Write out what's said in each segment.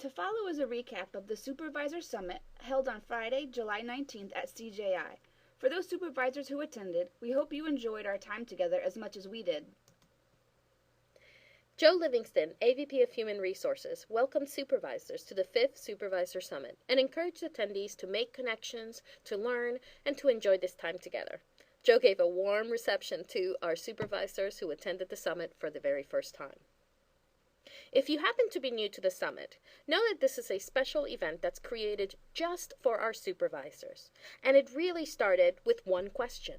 To follow is a recap of the Supervisor Summit held on Friday, July 19th at CJI. For those supervisors who attended, we hope you enjoyed our time together as much as we did. Joe Livingston, AVP of Human Resources, welcomed supervisors to the 5th Supervisor Summit and encouraged attendees to make connections, to learn, and to enjoy this time together. Joe gave a warm reception to our supervisors who attended the summit for the very first time. If you happen to be new to the summit, know that this is a special event that's created just for our supervisors. And it really started with one question.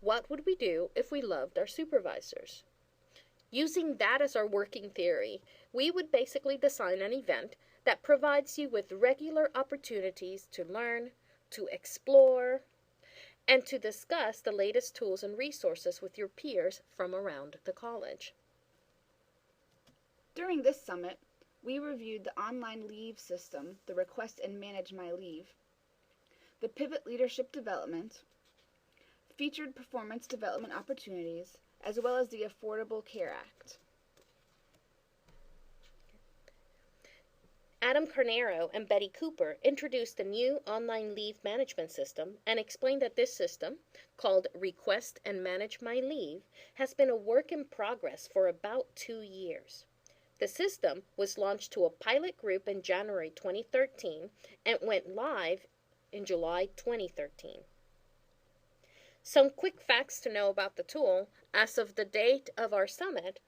What would we do if we loved our supervisors? Using that as our working theory, we would basically design an event that provides you with regular opportunities to learn, to explore, and to discuss the latest tools and resources with your peers from around the college. During this summit, we reviewed the online leave system, the Request and Manage My Leave, the Pivot Leadership Development, featured performance development opportunities, as well as the Affordable Care Act. Adam Carneiro and Bettie Cooper introduced a new online leave management system and explained that this system, called Request and Manage My Leave, has been a work in progress for about 2 years. The system was launched to a pilot group in January 2013 and went live in July 2013. Some quick facts to know about the tool. As of the date of our summit,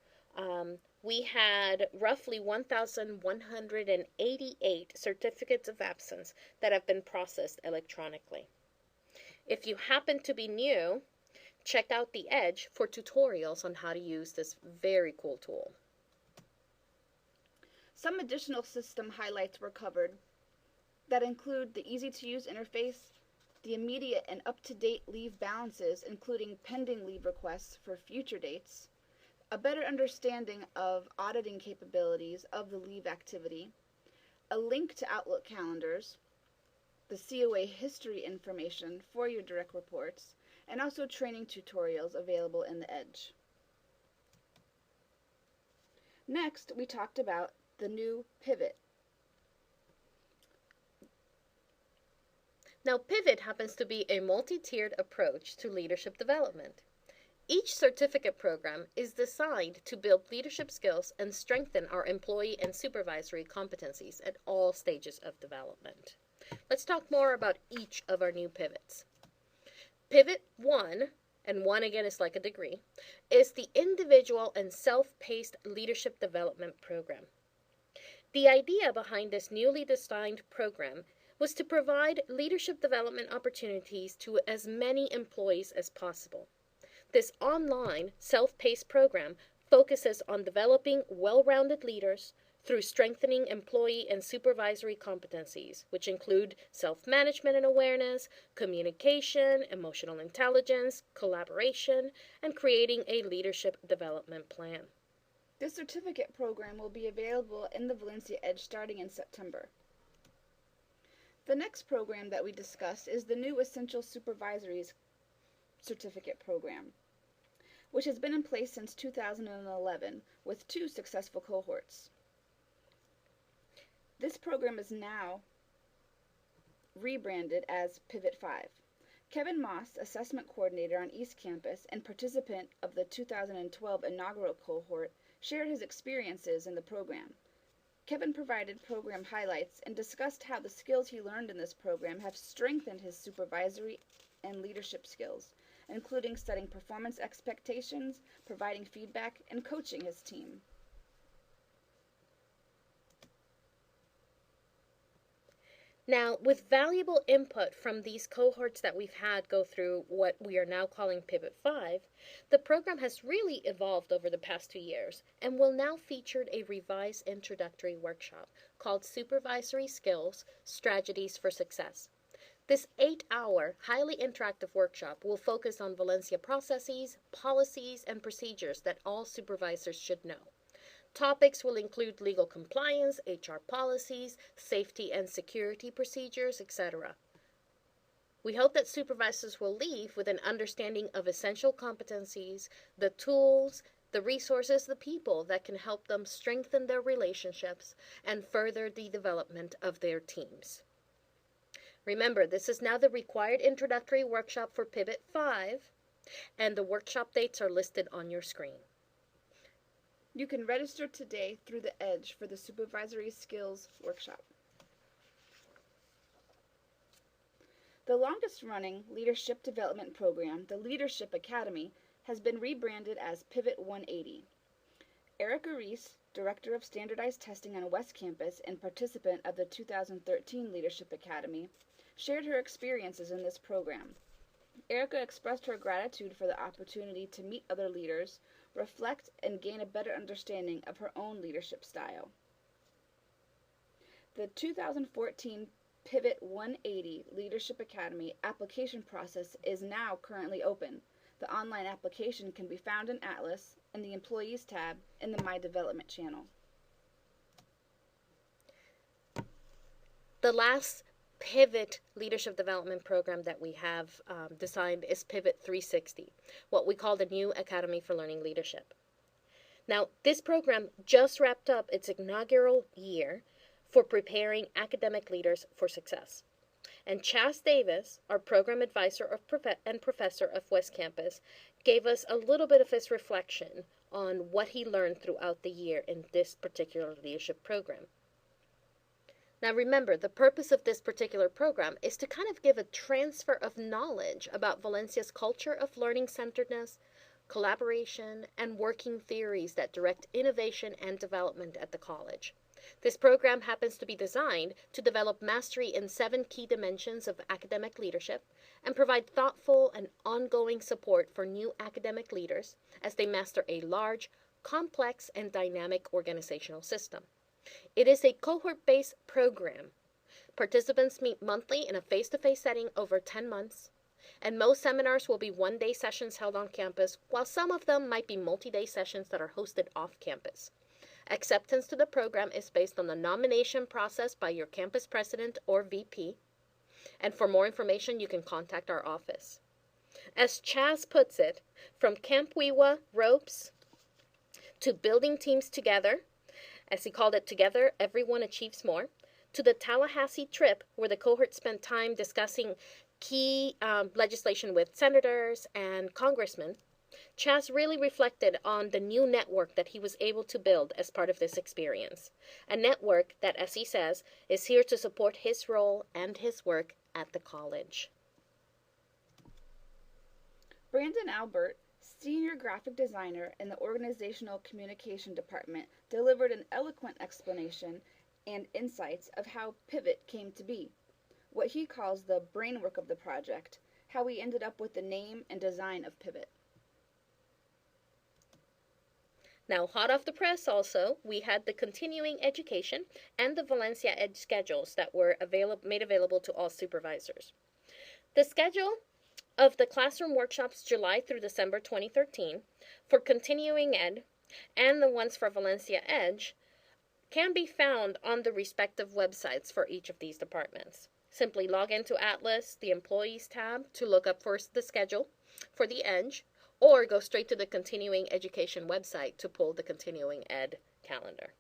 we had roughly 1,188 certificates of absence that have been processed electronically. If you happen to be new, check out the Edge for tutorials on how to use this very cool tool. Some additional system highlights were covered that include the easy-to-use interface, the immediate and up-to-date leave balances, including pending leave requests for future dates, a better understanding of auditing capabilities of the leave activity, a link to Outlook calendars, the COA history information for your direct reports, and also training tutorials available in the Edge. Next, we talked about the new Pivot. Now, Pivot happens to be a multi-tiered approach to leadership development. Each certificate program is designed to build leadership skills and strengthen our employee and supervisory competencies at all stages of development. Let's talk more about each of our new pivots. Pivot 1, and 1 again is like a degree, is the individual and self-paced leadership development program. The idea behind this newly designed program was to provide leadership development opportunities to as many employees as possible. This online, self-paced program focuses on developing well-rounded leaders through strengthening employee and supervisory competencies, which include self-management and awareness, communication, emotional intelligence, collaboration, and creating a leadership development plan. This certificate program will be available in the Valencia Edge starting in September. The next program that we discussed is the new Essential Supervisory's certificate program, which has been in place since 2011 with 2 successful cohorts. This program is now rebranded as Pivot 5. Kevin Moss, Assessment Coordinator on East Campus and participant of the 2012 inaugural cohort, shared his experiences in the program. Kevin provided program highlights and discussed how the skills he learned in this program have strengthened his supervisory and leadership skills, including setting performance expectations, providing feedback, and coaching his team. Now, with valuable input from these cohorts that we've had go through what we are now calling Pivot 5, the program has really evolved over the past 2 years and will now feature a revised introductory workshop called Supervisory Skills, Strategies for Success. This 8-hour, highly interactive workshop will focus on Valencia processes, policies, and procedures that all supervisors should know. Topics will include legal compliance, HR policies, safety and security procedures, etc. We hope that supervisors will leave with an understanding of essential competencies, the tools, the resources, the people that can help them strengthen their relationships and further the development of their teams. Remember, this is now the required introductory workshop for Pivot 5, and the workshop dates are listed on your screen. You can register today through the EDGE for the Supervisory Skills Workshop. The longest-running leadership development program, the Leadership Academy, has been rebranded as Pivot 180. HRIS, Director of Standardized Testing on West Campus and participant of the 2013 Leadership Academy, shared her experiences in this program. Erica expressed her gratitude for the opportunity to meet other leaders, reflect, and gain a better understanding of her own leadership style. The 2014 Pivot 180 Leadership Academy application process is now currently open. The online application can be found in Atlas in the Employees tab in the My Development channel. The last Pivot Leadership Development Program that we have designed is Pivot 360, what we call the New Academy for Learning Leadership. Now, this program just wrapped up its inaugural year for preparing academic leaders for success. And Chas Davis, our program advisor and professor of West Campus, gave us a little bit of his reflection on what he learned throughout the year in this particular leadership program. Now remember, the purpose of this particular program is to kind of give a transfer of knowledge about Valencia's culture of learning-centeredness, collaboration, and working theories that direct innovation and development at the college. This program happens to be designed to develop mastery in 7 key dimensions of academic leadership and provide thoughtful and ongoing support for new academic leaders as they master a large, complex, and dynamic organizational system. It is a cohort-based program. Participants meet monthly in a face-to-face setting over 10 months, and most seminars will be one-day sessions held on campus, while some of them might be multi-day sessions that are hosted off campus. Acceptance to the program is based on the nomination process by your campus president or VP, and for more information, you can contact our office. As Chas puts it, from Camp Weewa ropes to building teams together, as he called it, Together Everyone Achieves More, to the Tallahassee trip where the cohort spent time discussing key legislation with senators and congressmen, Chas really reflected on the new network that he was able to build as part of this experience. A network that, as he says, is here to support his role and his work at the college. Brandon Albert, Senior Graphic Designer in the Organizational Communication Department, delivered an eloquent explanation and insights of how Pivot came to be, what he calls the brainwork of the project, how we ended up with the name and design of Pivot. Now, hot off the press also, we had the continuing education and the VALENCIA'S schedules that were made available to all supervisors. The schedule of the classroom workshops July through December 2013 for continuing ed and the ones for VALENCIA'S can be found on the respective websites for each of these departments. Simply log into Atlas, the Employees tab, to look up first the schedule for the EDGE, or go straight to the continuing education website to pull the continuing ed calendar.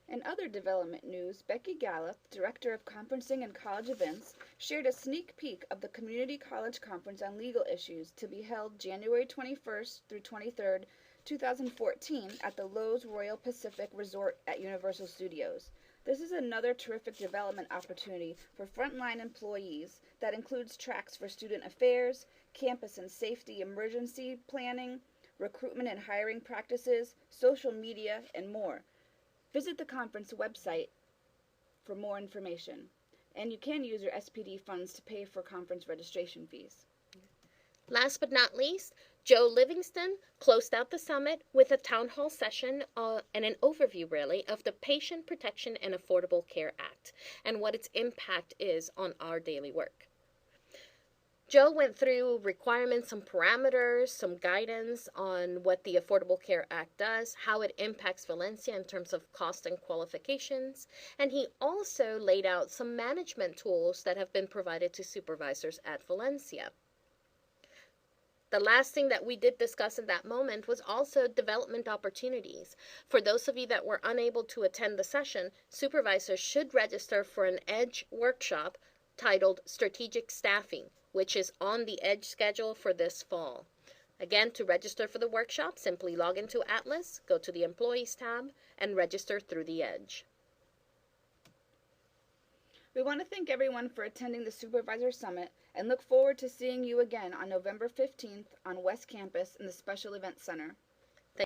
In other development news, Becky Gallup, Director of Conferencing and College Events, shared a sneak peek of the Community College Conference on Legal Issues to be held January 21st through 23rd, 2014 at the Lowe's Royal Pacific Resort at Universal Studios. This is another terrific development opportunity for frontline employees that includes tracks for student affairs, campus and safety emergency planning, recruitment and hiring practices, social media, and more. Visit the conference website for more information, and you can use your SPD funds to pay for conference registration fees. Last but not least, Joe Livingston closed out the summit with a town hall session and an overview, really, of the Patient Protection and Affordable Care Act and what its impact is on our daily work. Joe went through requirements, some parameters, some guidance on what the Affordable Care Act does, how it impacts Valencia in terms of cost and qualifications, and he also laid out some management tools that have been provided to supervisors at Valencia. The last thing that we did discuss in that moment was also development opportunities. For those of you that were unable to attend the session, supervisors should register for an EDGE workshop titled Strategic Staffing, which is on the EDGE schedule for this fall. Again, to register for the workshop, simply log into Atlas, go to the Employees tab, and register through the EDGE. We want to thank everyone for attending the Supervisor Summit and look forward to seeing you again on November 15th on West Campus in the Special Events Center.